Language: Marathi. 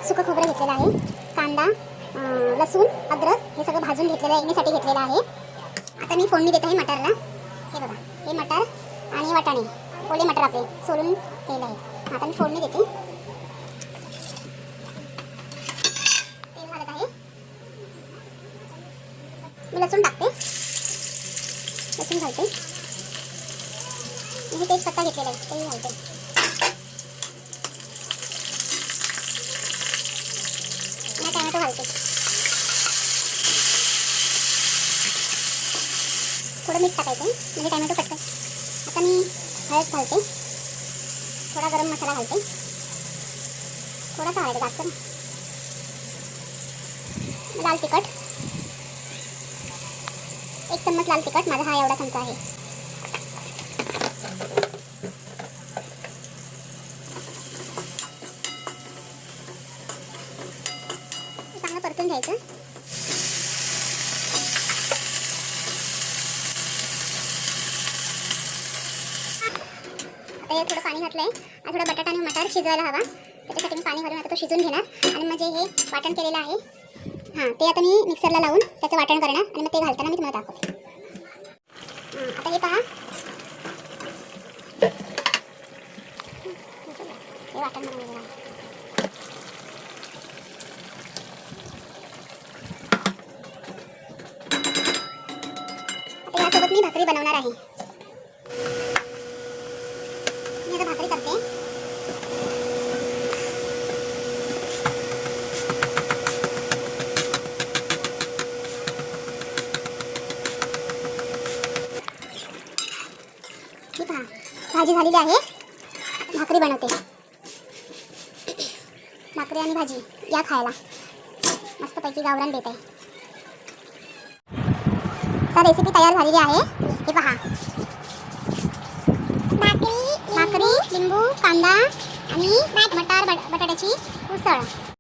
सुकं खोबरं घेतलेलं आहे, कांदा, लसूण, अद्रक हे सगळं भाजून घेतलेलं आहे, येण्यासाठी घेतलेलं आहे. आता मी फोडणी देत आहे मटारला. हे बघा, हे मटार आणि वाटाणे ओले मटार आपले सोलून ठेवले आहे. आता मी फोडणी देते. तेल घालत आहे. मी लसूण टाकते, लसूण घालते. मी तेजपत्ता घेतलेला आहे तेही घालते. टोमॅटो घालते. थोडं मीठ टाकायचं म्हणजे टोमॅटो पटकन. आता मी हळद घालते, थोडा गरम मसाला घालते, थोडासा हळद, जास्त ना. लाल तिखट 1 चम्मच लाल तिखट, माझा हा एवढा चमचा आहे. चांगलं परतून घ्यायचं. आता हे थोडं पाणी घातलंय. आता थोडा बटाटा आणि मटार शिजवायला हवा, त्याच्यासाठी मी पाणी घालून आता तो शिजून घेणार. आणि म्हणजे हे वाटण केलेलं आहे ते आता मी मिक्सरला लावून त्याचं वाटण करणार आणि मग ते घालताना मी तुम्हाला दाखवते. आता हे पहा, हे वाटण बनवलेलं आहे. आता यासोबत मी भाकरी बनवणार आहे. मी आता भाकरी करते. ही पहा, भाजी झालेली आहे. भाकरी बनवते. भाकरी आणि भाजी या खायला, मस्तपैकी गावरान देत आहे. तर रेसिपी तयार झालेली आहे. हे पहा, भाकरी, लिंबू, कांदा आणि मटार बटाट्याची उसळ.